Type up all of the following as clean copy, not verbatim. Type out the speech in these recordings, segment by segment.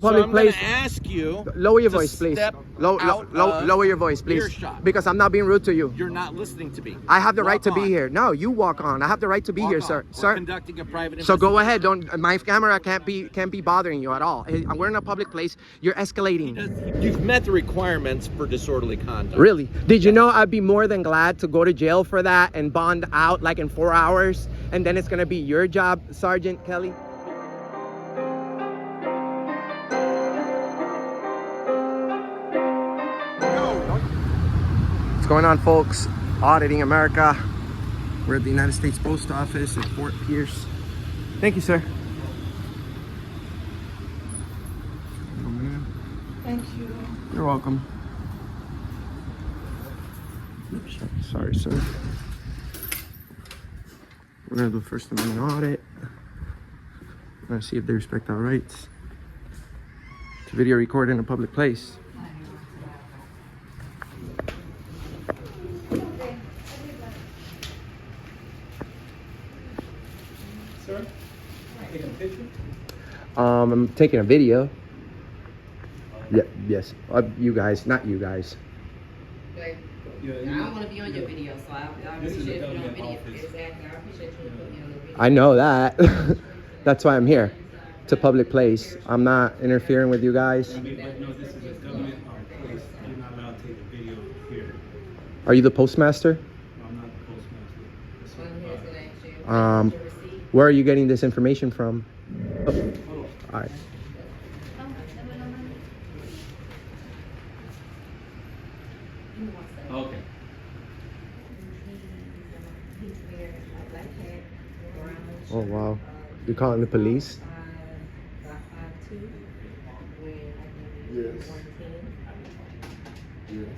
Public so I'm place. gonna ask you. Lower your to voice, please. step Lower your voice, please. earshot. Because I'm not being rude to you. You're not listening to me. I have the right to be on. here. No, you walk on. I have the right to be Walk here, on. sir. We're Sir. conducting a private So go investigation. ahead. Don't. My camera can't be bothering you at all. We're in a public place. You're escalating. You've met the requirements for disorderly conduct. Really? Did you know I'd be more than glad to go to jail for that and bond out like in 4 hours, and then it's gonna be your job, Sergeant Kelly? What's going on, folks? Auditing America. We're at the United States Post Office at Fort Pierce. Thank you, sir. Thank you. You're welcome. Oops, sorry, sir. We're gonna do a First Amendment audit. We're gonna see if they respect our rights. It's a video recorded in a public place. Sir, taking a picture? I'm taking a video. Yeah, yes. You guys, not you guys. Okay. Yeah, I don't want to be on your video, so I This is appreciate a you on government video. office. Exactly. I appreciate you putting me on the video. I know that. That's why I'm here. It's a public place. I'm not interfering with you guys. But no, this is a government place. You're not allowed to take a video here. Are you the postmaster? I'm not the postmaster. That's One what, here is gonna ask you, Um, your receipt. Where are you getting this information from? Oh, hold on. all right. Okay. Oh, wow. You're calling the police? Yes. Yes.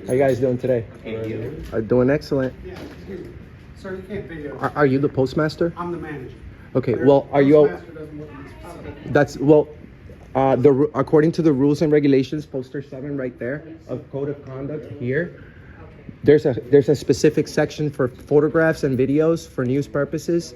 How you guys doing today? Doing excellent. Sir, you can't video. Are you the postmaster? I'm the manager. Okay, well, are you... Postmaster doesn't work in this facility. That's, well, according to the rules and regulations, poster 7 right there, of code of conduct here, there's a specific section for photographs and videos for news purposes.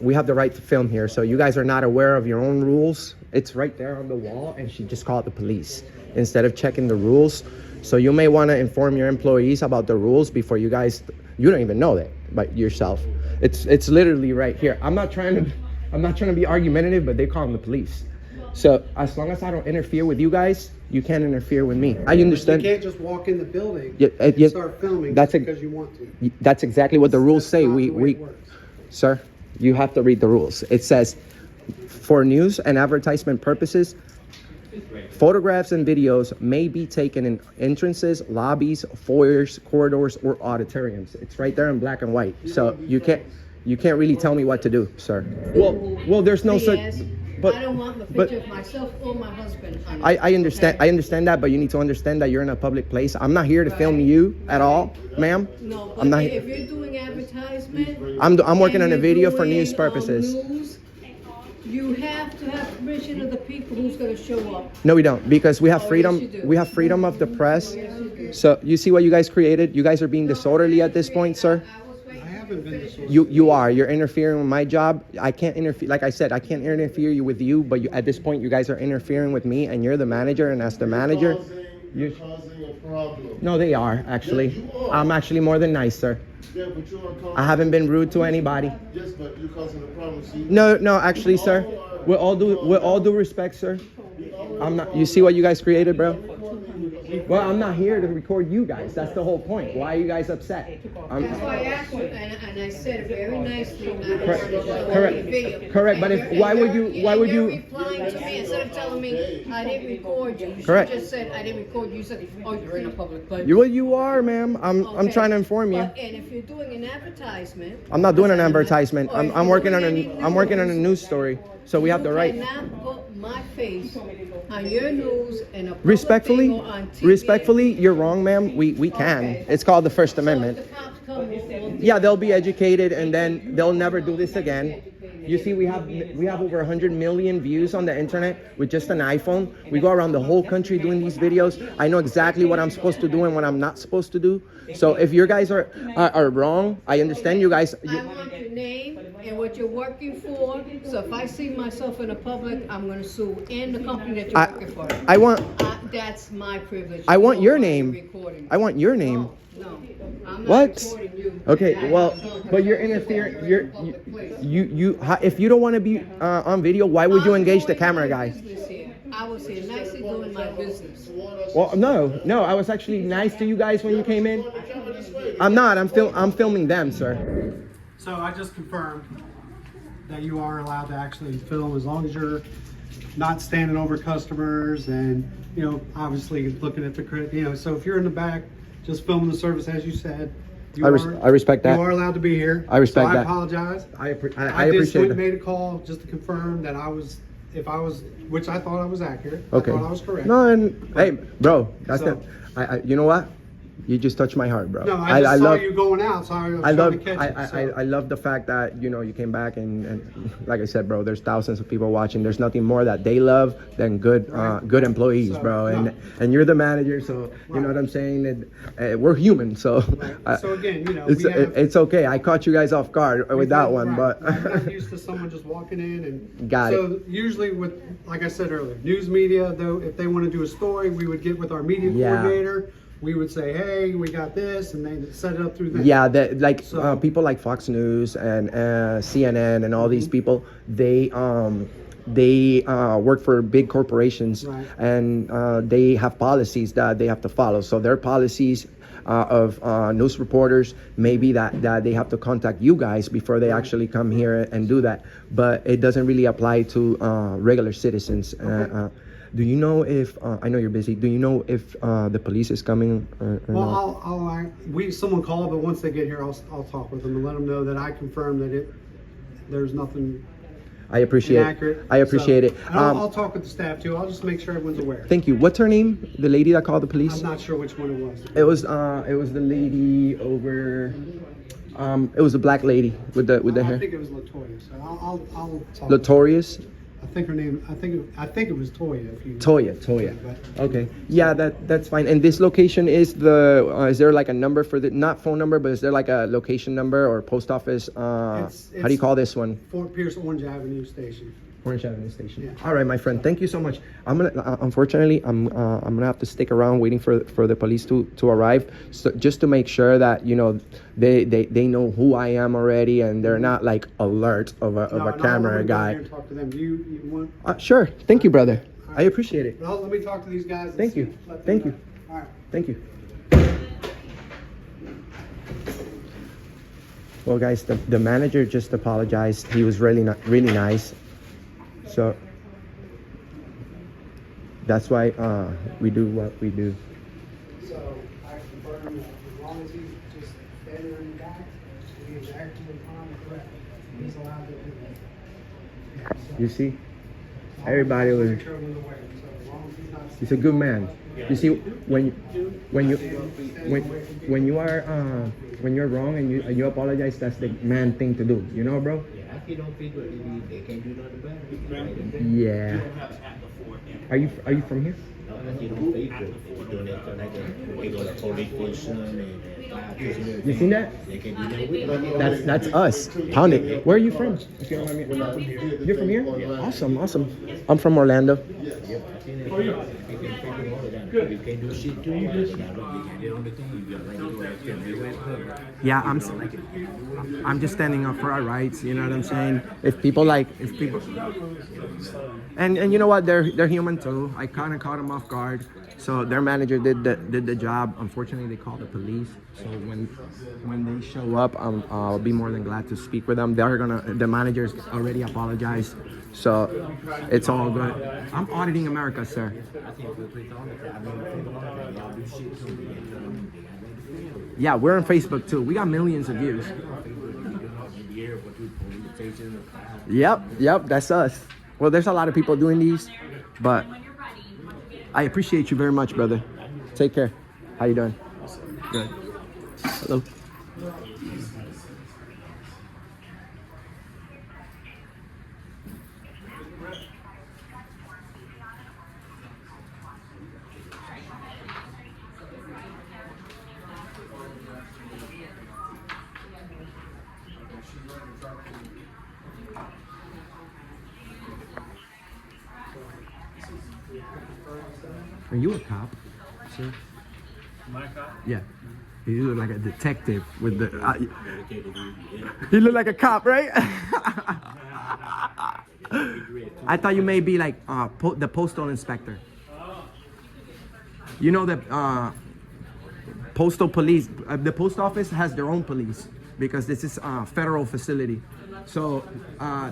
We have the right to film here, so you guys are not aware of your own rules. It's right there on the wall, and she just called the police instead of checking the rules. So you may want to inform your employees about the rules before you don't even know that by yourself. It's literally right here. I'm not trying to be argumentative, but they call them the police. So as long as I don't interfere with you guys, you can't interfere with me. I understand. You can't just walk in the building Yeah, and start filming that's just because you want to. That's exactly what the rules say. That's not the way it works. Sir, you have to read the rules. It says, for news and advertisement purposes, photographs and videos may be taken in entrances, lobbies, foyers, corridors, or auditoriums. It's right there in black and white. So you can't really tell me what to do, sir. Well, there's no such. Yes. But I don't want the picture of myself or my husband on it. I understand. Okay? I understand that, but you need to understand that you're in a public place. I'm not here to film you at all, ma'am. No, but I'm not. if you're doing advertisement. I'm working on and a you're video for doing, news purposes. News, you have to have permission of the people who's gonna show up. No, we don't, because we have Oh, freedom. yes, you do. We have freedom of the press. Yes, you do. So you see what you guys created. You guys are being disorderly at this point, sir. I haven't been this way. You are. You're interfering with my job. I can't interfere. Like I said, I can't interfere with you. But at this point, you guys are interfering with me, and you're the manager. And as the manager, You're causing a problem. no, they are actually. Yes, you are. I'm actually more than nice, sir. Yeah, but you are causing. I haven't been rude to anybody. Yes, but you're causing a problem. See? No, actually, sir. With all due respect, sir. I'm not. You see what you guys created, bro? Well, I'm not here to record you guys. That's the whole point. Why are you guys upset? That's why I asked you, and I said very nicely. Correct, but why would you? You're replying to me instead of telling me I didn't record you. You Correct. just said I didn't record you. You said, oh, you're in a public place. You are, ma'am. I'm Okay. trying to inform you. But, and if you're doing an advertisement. I'm not doing an advertisement. Or if I'm you're working on doing any I'm working on a news, news story. So we have the right. You cannot put my face on your news and a public Respectfully, thing or on TV. respectfully, you're wrong, ma'am. We can. Okay. It's called the First So if Amendment. the cops come, we'll Yeah, they'll be educated, and then they'll never do this again. You see, we have over 100 million views on the internet with just an iPhone. We go around the whole country doing these videos. I know exactly what I'm supposed to do and what I'm not supposed to do. So if you guys are wrong, I understand you guys. I want your name, and what you're working for. So if I see myself in the public, I'm gonna sue and the company that you're I- working for. I want That's my privilege. I want You your don't name. be recording. I want your name. No, I'm not What? recording you. Okay, I'm well, not but you're recording interfering. in a You're public place. if you don't want to be on video, why would you I'm engage the doing camera my guy? business here. I was here nicely doing my business. Well, no, I was actually nice to you guys when you came in. I'm not. I'm filming them, sir. So I just confirmed that you are allowed to actually film as long as you're not standing over customers and, you know, obviously looking at the credit, you know, so if you're in the back, just filming the service as you said. I respect that. You are allowed to be here. I respect so that. I apologize. I just appreciate went it. and made a call just to confirm that which I thought I was accurate. Okay. I thought I was correct. No, and hey, bro, that's So- it. You know what? You just touched my heart, bro. No, I just saw love. you going out, so I was I trying love to catch it. I love the fact that you came back and like I said, bro, there's thousands of people watching. There's nothing more that they love than good good employees, So, bro. no. And you're the manager, so you know what I'm saying. And we're human, so So again, you know, it's okay. I caught you guys off guard with that one, but I'm not used to someone just walking in and Got so usually with, like I said earlier, news media though, if they want to do a story, we would get with our media Yeah. coordinator. We would say, hey, we got this, and they set it up through them. yeah, that like So- people like Fox News and CNN and all these Mm-hmm. people, they work for big corporations, Right. and they have policies that they have to follow. So their policies of news reporters maybe that they have to contact you guys before they actually come here and do that. But it doesn't really apply to regular citizens. Do you know if I know you're busy? Do you know if the police is coming or not? Well, someone called, but once they get here, I'll talk with them and let them know that I confirm that there's nothing I appreciate inaccurate. I appreciate it. And I'll talk with the staff too. I'll just make sure everyone's aware. Thank you. What's her name? The lady that called the police? I'm not sure which one it was. It was the lady over. It was the black lady with the I hair. think it was Latoya. So I'll talk. Notorious. I think her name. I think it was Toya. If you. Toya. But- Okay. Yeah, that's fine. And this location is is there like a number for the, not phone number, but is there like a location number or post office? How do you call this one? Fort Pierce Orange Avenue Station. Orange Avenue Station. Yeah. All right, my friend. Thank you so much. I'm gonna unfortunately I'm gonna have to stick around waiting for the police to arrive, so just to make sure that they know who I am already and they're not like alert of a camera guy. Here and talk to them. Do you want? Sure. Thank you, brother. I appreciate it. Well, let me talk to these guys. and Thank see- you. let them Thank know. you. All right. Thank you. Well, guys, the manager just apologized. He was really nice. So that's why we do what we do. So I confirm that as long as he's just standing in the back, he is acting upon the correct. He's allowed to do that. You see, everybody was. So as long as he's not He's a good man. You see, when you're wrong and you apologize, that's the man thing to do. You know, bro? Yeah, if you don't feel good, they can't do nothing about it. Yeah. Are you from here? If you don't feel good, if you're doing it like they go to police station and fire prison, You seen that? they can't do nothing with it. That's us. Pound it. Where are you from? If you don't mind me. You're from here? Awesome. I'm from Orlando. Yeah, I seen it. They can't figure all of that. You can't do shit too. The only thing you got right to go out there and be right covered. Yeah, I'm just standing up for our rights. You know what I'm saying? If people, and you know what, they're human too. I kind of caught them off guard. So their manager did the job. Unfortunately, they called the police. So when they show up, I'll be more than glad to speak with them. The managers already apologized. So it's all good. I'm auditing America, sir. I think we'll play all of that. I mean, we think all of that. Y'all do shit too. Yeah, we're on Facebook too. We got millions of views. Yep, that's us. Well, there's a lot of people doing these, but I appreciate you very much, brother. Take care. How you doing? Good. Hello. Are you a cop, sir? My cop? Yeah. You look like a detective with the. You look like a cop, right? I thought you may be like the postal inspector. You know that postal police, the post office has their own police because this is a federal facility. So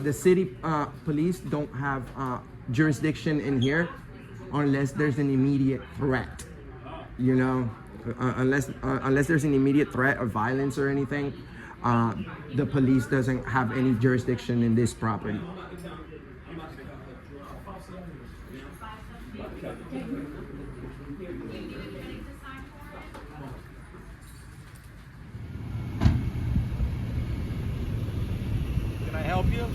the city police don't have jurisdiction in here unless there's an immediate threat. You know, unless there's an immediate threat of violence or anything, the police doesn't have any jurisdiction in this property. Can I help you?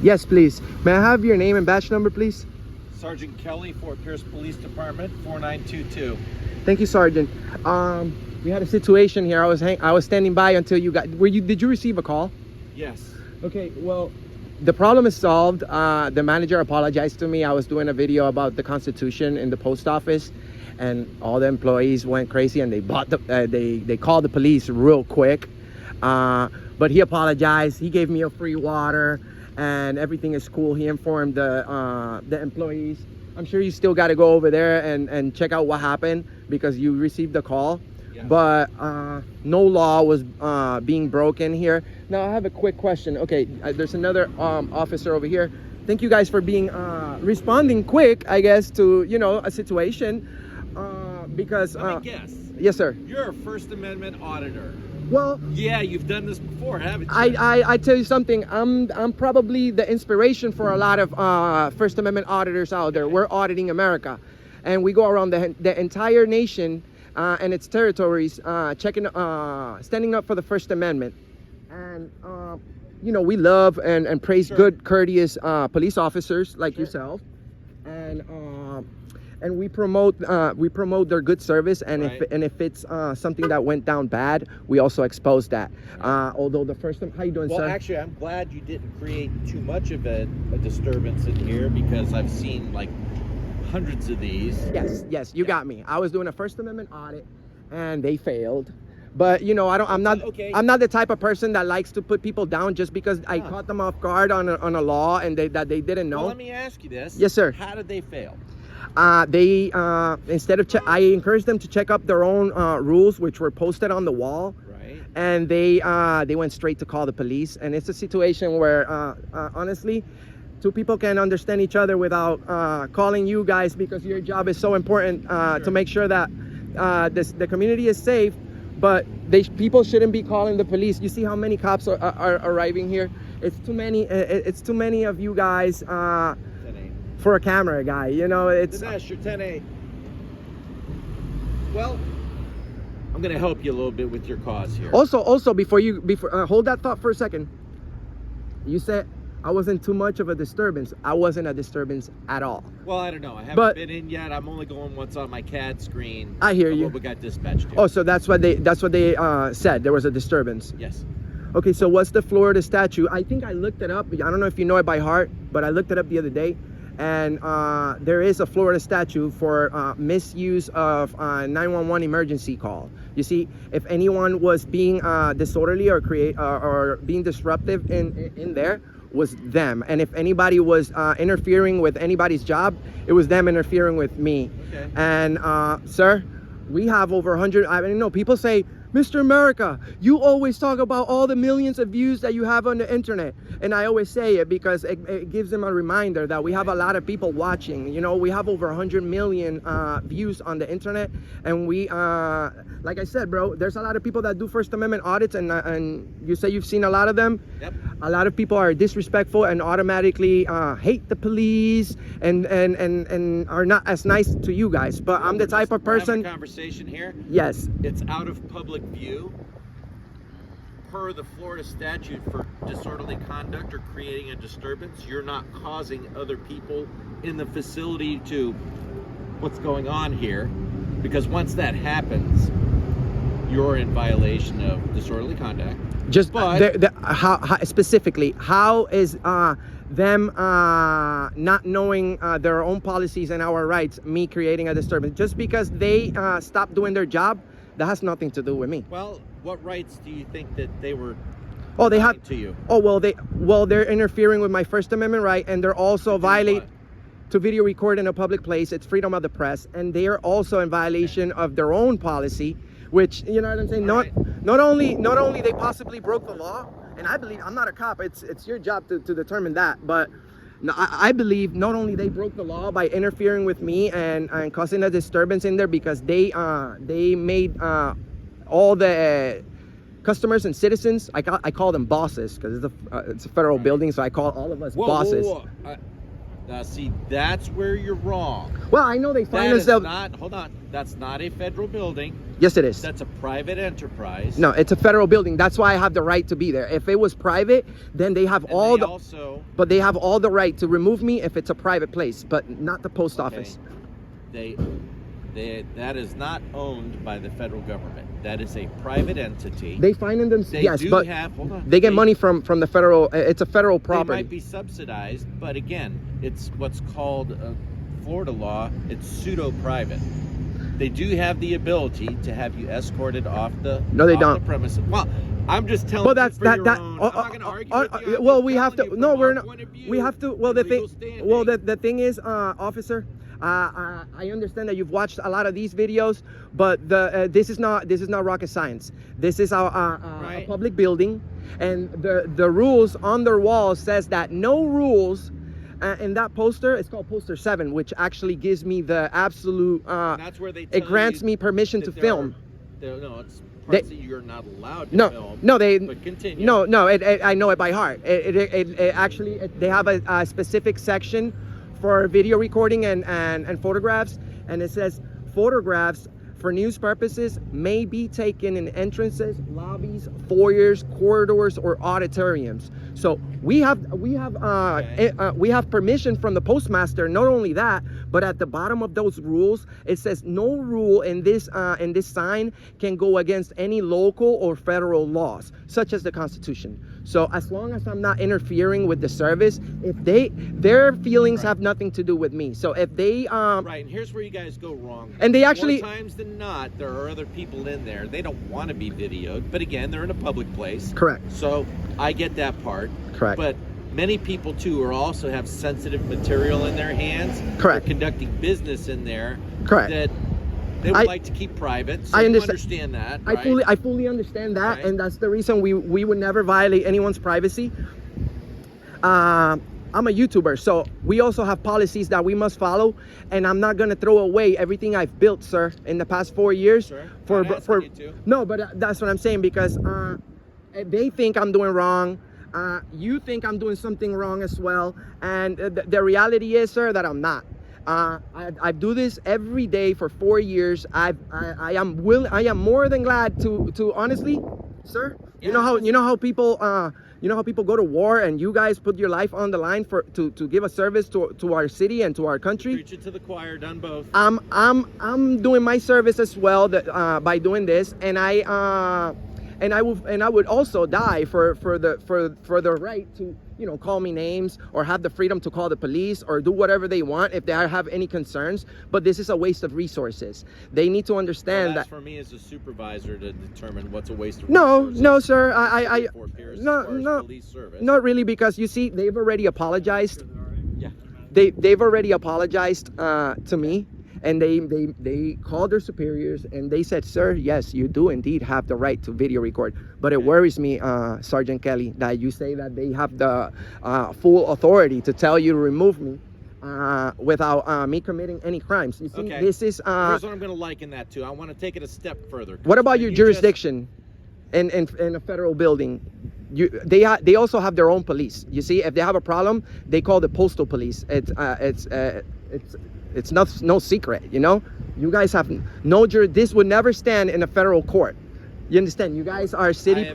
Yes, please. May I have your name and badge number, please? Sergeant Kelly, Fort Pierce Police Department, 4922. Thank you, Sergeant. We had a situation here. I was standing by until you got. Did you receive a call? Yes. Okay. Well, the problem is solved. The manager apologized to me. I was doing a video about the Constitution in the post office, and all the employees went crazy and they bought they called the police real quick. But he apologized. He gave me a free water, and everything is cool. He informed the employees. I'm sure you still got to go over there and check out what happened because you received the call. Yeah. But no law was being broken here. Now I have a quick question. Okay, there's another officer over here. Thank you guys for being responding quick, I guess, to a situation. Because Let me guess. yes, sir. You're a First Amendment auditor. Well, Yeah, you've done this before, haven't you? I tell you something. I'm probably the inspiration for a lot of First Amendment auditors out there. We're auditing America, and we go around the entire nation and its territories, standing up for the First Amendment. And we love and praise good, courteous police officers like yourself, and we promote their good service, and Right. if it's something that went down bad, we also expose that. Although the first time, how you doing, Well, sir? actually, I'm glad you didn't create too much of a disturbance in here because I've seen like hundreds of these. Yes, you got me. I was doing a First Amendment audit, and they failed. But I'm not Okay. I'm not the type of person that likes to put people down just because I caught them off guard on a law and that they didn't know. Well, let me ask you this. Yes, sir. How did they fail? They instead of I encouraged them to check up their own rules, which were posted on the wall. Right. And they went straight to call the police. And it's a situation where honestly, two people can understand each other without calling you guys, because your job is so important to make sure that the community is safe. But people shouldn't be calling the police. You see how many cops are arriving here? It's too many. It's too many of you guys 10A. for a camera guy. It's. Dinesh, you're 10A. Well, I'm going to help you a little bit with your cause here. Also, before hold that thought for a second. You said I wasn't too much of a disturbance. I wasn't a disturbance at all. Well, I don't know. I haven't But- been in yet. I'm only going what's on my CAD screen. I hear of you. What we got dispatched to. Oh, so that's what they said. There was a disturbance. Yes. Okay, so what's the Florida statute? I think I looked it up. I don't know if you know it by heart, but I looked it up the other day. And there is a Florida statute for misuse of 911 emergency call. You see, if anyone was being disorderly or being disruptive in there, was them. And if anybody was interfering with anybody's job, it was them interfering with me. Okay. And sir, we have over 100. I mean, people say, Mr. America, you always talk about all the millions of views that you have on the internet. And I always say it because it gives them a reminder that we have a lot of people watching. We have over 100 million views on the internet. And we, like I said, bro, there's a lot of people that do First Amendment audits, and you say you've seen a lot of them. Yep. A lot of people are disrespectful and automatically hate the police and are not as nice to you guys. But I'm the type of We're having person. a conversation here. Yes. It's out of public view. Per the Florida statute for disorderly conduct or creating a disturbance, you're not causing other people in the facility to what's going on here, because once that happens, you're in violation of disorderly conduct. Just But- how specifically, how is them not knowing their own policies and our rights, me creating a disturbance? Just because they stopped doing their job, that has nothing to do with me. Well, what rights do you think that they were Oh, they have denying to you? Oh, they're interfering with my First Amendment right, and they're also To do violate what? to video record in a public place. It's freedom of the press, and they are also in violation of their own policy, which, you know what I'm saying. All Not only they possibly broke the law, and I believe, I'm not a cop. It's your job to determine that, but. No, I believe not only they broke the law by interfering with me and causing a disturbance in there, because they made all the customers and citizens, I call them bosses, because it's a federal building, so I call all of us bosses. Now, see, that's where you're wrong. Well, I know they That find is themselves. not. Hold on. That's not a federal building. Yes, it is. That's a private enterprise. No, it's a federal building. That's why I have the right to be there. If it was private, then they have And all they the. also. But they have all the right to remove me if it's a private place, but not the post office. That is not owned by the federal government. That is a private entity. They find them. They Yes, do but have. Hold on. they get money from the federal. It's a federal They property. might be subsidized, but again, it's what's called Florida law. It's pseudo-private. They do have the ability to have you escorted off the No, they off don't. the premises. Well, I'm just telling Well, you that's for that your that. own. I'm not going to argue with you. I'm Well, just we have telling to. you No, from we're our not. point of view We have to. Well, and the legal thing. standing. Well, the thing is, officer. I understand that you've watched a lot of these videos, but this is not rocket science. This is a Right. public building, and the rules on their wall says that no rules. In that poster, it's called poster 7, which actually gives me the absolute. And that's where they tell It grants you me permission that to there film. no, it's They- parts that you're not allowed to No, film. no, they. But continue. No. I know it by heart. It actually, they have a specific section for video recording and photographs, and it says photographs for news purposes may be taken in entrances, lobbies, foyers, corridors, or auditoriums. So we have permission from the postmaster. Not only that, but at the bottom of those rules, it says no rule in this sign can go against any local or federal laws, such as the Constitution. So as long as I'm not interfering with the service, if their feelings have nothing to do with me. So if they Right, and here's where you guys go wrong. And they actually- more times than not, there are other people in there. They don't want to be videoed, but again, they're in a public place. Correct. So I get that part. Correct. But many people too are also have sensitive material in their hands. Correct. They're conducting business in there. Correct. That they would I- like to keep private. So I you understand- understand that. Right? I fully understand that, Right. and that's the reason we would never violate anyone's privacy. I'm a YouTuber, so we also have policies that we must follow, and I'm not gonna throw away everything I've built, sir, in the past 4 years. Sure. For Not asking you to. no, but that's what I'm saying, because they think I'm doing wrong. You think I'm doing something wrong as well, and the reality is, sir, that I'm not. I do this every day for 4 years. I am more than glad to honestly, sir. You know how people go to war, and you guys put your life on the line to give a service to our city and to our country. Preach it to the choir. Done both. I'm doing my service as well by doing this, and I would also die for the right to call me names, or have the freedom to call the police, or do whatever they want if they have any concerns. But this is a waste of resources. They need to understand That's that. for me as a supervisor to determine what's a waste of No, resources. no, sir. I For peers as no, far as no, police service. not really, because you see, they've already apologized. Yeah. They've already apologized to me, and they called their superiors, and they said, sir, yes, you do indeed have the right to video record. But it worries me, Sergeant Kelly, that you say that they have the full authority to tell you to remove me without me committing any crimes. You see, Okay. this is Here's what I'm going to liken that to. I want to take it a step further. what about your You just- jurisdiction in a federal building? They also have their own police. You see, if they have a problem, they call the postal police. It's no secret, You guys have this would never stand in a federal court. You understand? You guys are city.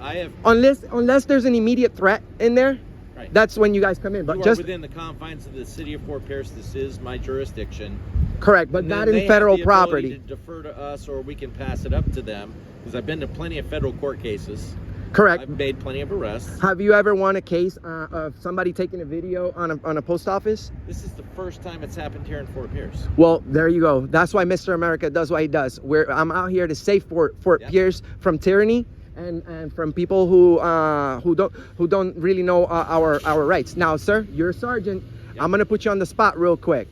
I have. Unless there's an immediate threat in there, Right. that's when you guys come in. But You are just within the confines of the city of Fort Pierce. This is my jurisdiction. Correct, but And then not they in have federal the ability property. to defer to us, or we can pass it up to them. Because I've been to plenty of federal court cases. Correct. I've made plenty of arrests. Have you ever won a case of somebody taking a video on a post office? This is the first time it's happened here in Fort Pierce. Well, there you go. That's why Mr. America does what he does. I'm out here to save Fort Yeah. Pierce from tyranny and from people who don't really know our rights. Now, sir, you're a sergeant. Yeah. I'm gonna put you on the spot real quick.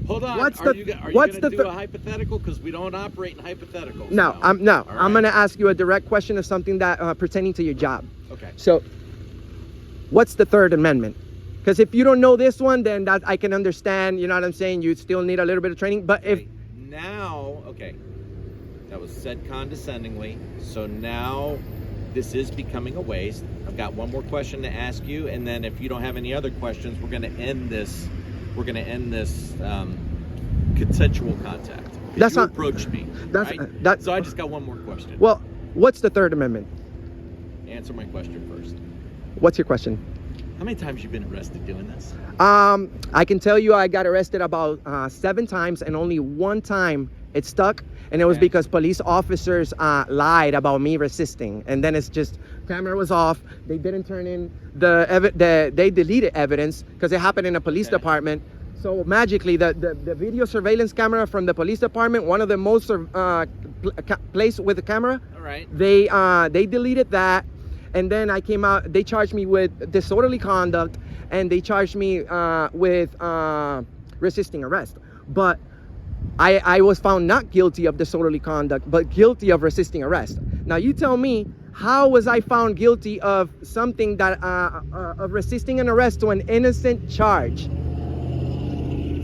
Hold on. What's are the- you what's going to the do th- a hypothetical? Because we don't operate in hypotheticals. No, All I'm right. gonna ask you a direct question of something that pertaining to your job. Okay. So, what's the Third Amendment? Because if you don't know this one, then that I can understand. You know what I'm saying? You still need a little bit of training. But if Now, okay, that was said condescendingly. So now this is becoming a waste. I've got one more question to ask you, and then if you don't have any other questions, we're going to end this. We're going to end this consensual contact. That's you not- approached me. that's- right? that- So I just got one more question. well, what's the Third Amendment? Answer my question first. What's your question? How many times you been arrested doing this? I can tell you I got arrested about 7 times, and only one time it stuck, and it was Okay. because police officers lied about me resisting, and then it's just camera was off. They didn't turn in they deleted evidence because it happened in a police Okay. department. So magically, the video surveillance camera from the police department, one of the most placed with the camera, All right. they deleted that. And then I came out, they charged me with disorderly conduct, and they charged me with resisting arrest. But I was found not guilty of disorderly conduct, but guilty of resisting arrest. Now you tell me, how was I found guilty of something that, of resisting an arrest to an innocent charge?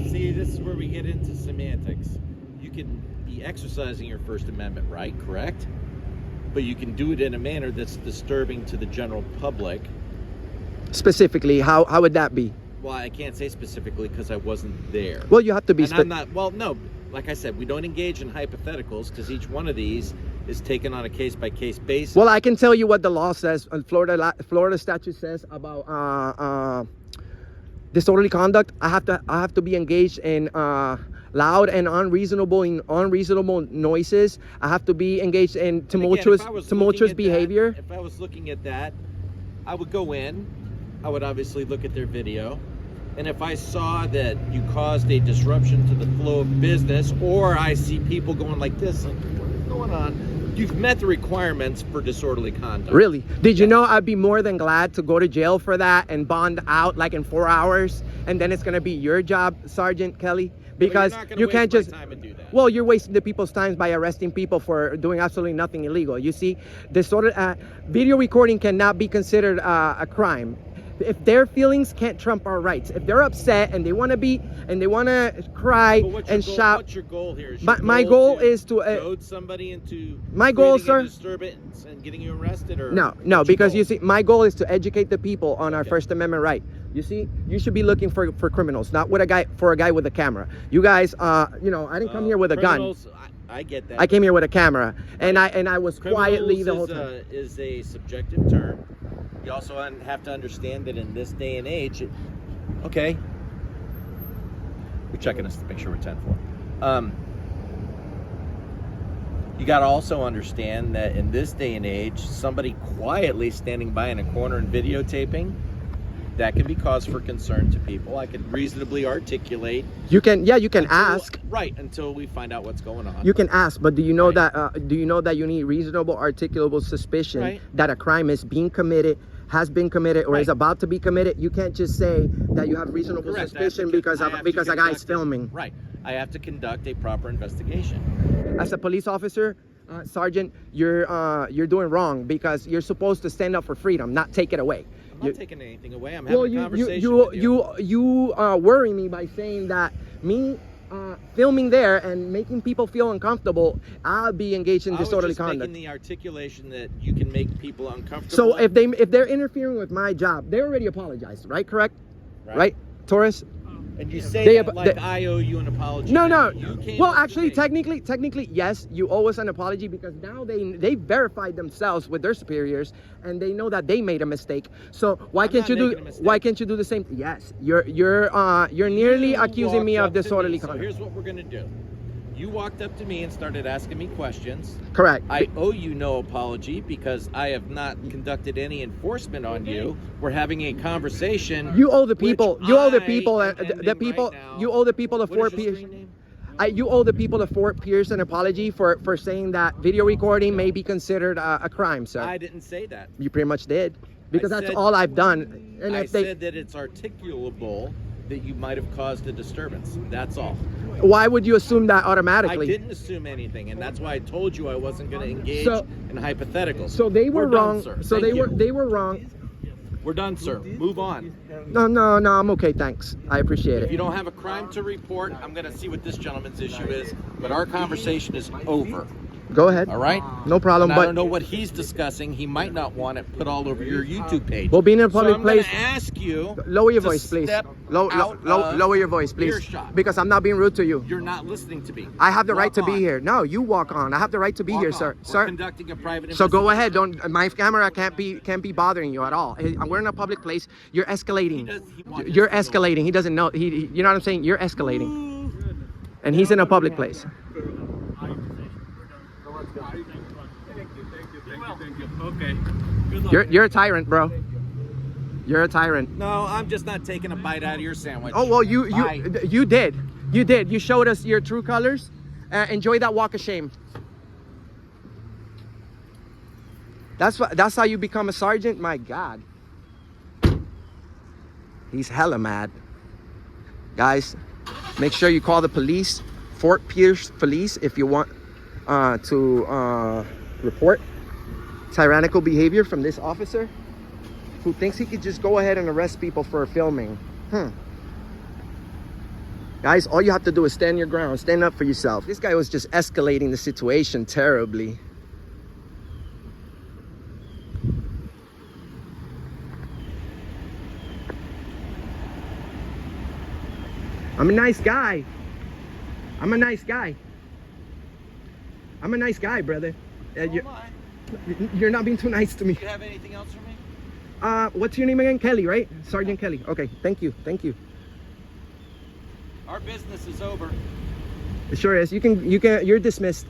See, this is where we get into semantics. You can be exercising your First Amendment right, correct? But you can do it in a manner that's disturbing to the general public. Specifically, how would that be? Well, I can't say specifically because I wasn't there. Well, you have to be And I'm not, well, no, like I said, we don't engage in hypotheticals because each one of these is taken on a case-by-case basis. Well, I can tell you what the law says, Florida statute says about disorderly conduct. I have to be engaged in loud and unreasonable noises. I have to be engaged in Again, tumultuous if I was looking at behavior. that, if I was looking at that, I would go in. I would obviously look at their video. And if I saw that you caused a disruption to the flow of business, or I see people going like this, like, what is going on? You've met the requirements for disorderly conduct. Really? Did you know I'd be more than glad to go to jail for that and bond out like in 4 hours, and then it's gonna be your job, Sergeant Kelly? Because But you're not gonna you waste can't my just time and do that. well, you're wasting the people's time by arresting people for doing absolutely nothing illegal. You see, video recording cannot be considered a crime. If their feelings can't trump our rights, if they're upset and they want to cry But what's your and goal, shout, what's your goal here? Is My goal is to, goad somebody into my goal, creating sir- a disturbance and getting you arrested, or no, what's your because goal? you see, my goal is to educate the people on our Okay. First Amendment right. You see, you should be looking for criminals, not with a guy with a camera. You guys, I didn't come here with a gun. Criminals, I get that. I came here with a camera, and I was quietly Criminals the whole time. is a subjective term. You also have to understand that in this day and age, okay, you're checking us to make sure we're 10-4. You got to also understand that in this day and age, somebody quietly standing by in a corner and videotaping, that can be cause for concern to people. I can reasonably articulate. You can ask. Right, until we find out what's going on. You can ask, but do you know Right. that you need reasonable, articulable suspicion Right. that a crime is being committed, has been committed, or is Right. about to be committed? You can't just say that you have reasonable Correct. I have suspicion to- because I have to a guy's conduct filming. Right. I have to conduct a proper investigation. As a police officer, Sergeant, you're doing wrong because you're supposed to stand up for freedom, not take it away. I'm not taking anything away. I'm having Well, a you conversation with you. you worry me by saying that me filming there and making people feel uncomfortable, I'll be engaged in I was disorderly just conduct. making the articulation that you can make people uncomfortable. So if they're interfering with my job, they already apologized, right? Correct? Right? Torres? And you say They- that like they- I owe you an apology. No, now. no. You came Well, up to actually, me. technically, yes, you owe us an apology because now they verified themselves with their superiors and they know that they made a mistake. So why I'm can't not you do? making a mistake. Why can't you do the same? Yes, you're nearly You accusing me walked of up to disorderly me, So conduct. here's what we're gonna do. You walked up to me and started asking me questions. Correct. I owe you no apology because I have not conducted any enforcement on you. We're having a conversation. You owe the people. which You owe the I people. am The ending people. right now. You owe the people of What Fort is your Pierce. screen name? You owe the people of Fort Pierce an apology for saying that video recording may be considered a crime, sir. I didn't say that. You pretty much did because I that's said- all I've done. And I if they, said that it's articulable that you might have caused a disturbance. That's all. why would you assume that I automatically? didn't assume anything, and that's why I told you I wasn't going to engage So- in hypotheticals. So they were We're done, wrong. sir. So Thank you. they were wrong. We're done, sir. Move on. No, I'm okay. Thanks. I appreciate If you it. don't have a crime to report, I'm going to see what this gentleman's issue is. But our conversation is over. Go ahead. All right? No problem. And I But don't know what he's discussing. He might not want it put all over your YouTube page. well, being in a public so I'm going place. to ask you. Lower your to voice, please. step out of Lower your voice, please. earshot. Because I'm not being rude to you. You're not listening to me. I have the right Walk to be on. here. No, you walk on. I have the right to be Walk here, on. sir. We're Sir. conducting a private So go investigation. ahead. Don't. My camera can't be bothering you at all. We're in a public place. You're escalating. He wants You're us to go. escalating. He doesn't know. You know what I'm saying? You're escalating. And he's in a public place. Okay. You're a tyrant, bro. You're a tyrant. No, I'm just not taking a bite out of your sandwich. Oh well, Bye. you did. You showed us your true colors. Enjoy that walk of shame. That's how you become a sergeant. My God. He's hella mad. Guys, make sure you call the police, Fort Pierce Police, if you want to report tyrannical behavior from this officer who thinks he could just go ahead and arrest people for filming. Guys, all you have to do is stand your ground, stand up for yourself. This guy was just escalating the situation terribly. I'm a nice guy. I'm a nice guy. I'm a nice guy, brother. You're not being too nice to me. Do you have anything else for me? What's your name again? Kelly, right? Sergeant Kelly. Okay, thank you. Our business is over. It sure is. You're dismissed.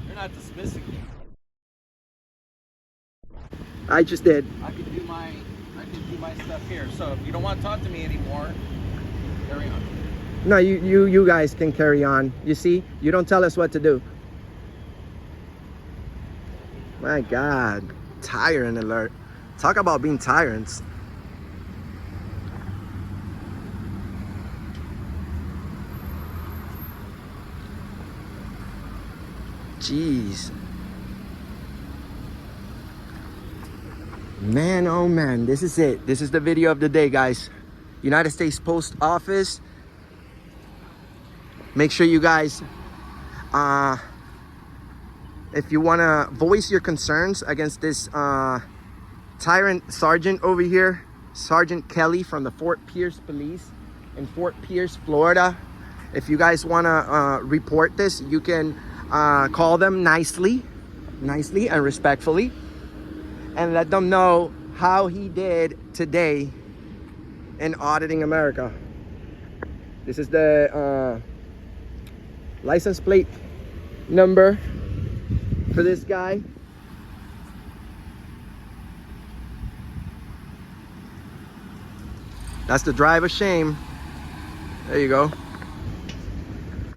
You're not dismissing me. I just did. I can do my stuff here. So if you don't want to talk to me anymore, carry on. No, you guys can carry on. You see, you don't tell us what to do. My God, tyrant alert. Talk about being tyrants. Jeez. Man, oh man, this is it. This is the video of the day, guys. United States Post Office. Make sure you guys, if you want to voice your concerns against this tyrant sergeant over here, Sergeant Kelly from the Fort Pierce Police in Fort Pierce, Florida. If you guys want to report this, you can call them nicely and respectfully, and let them know how he did today in auditing America. This is the license plate number for this guy. That's the drive of shame. There you go.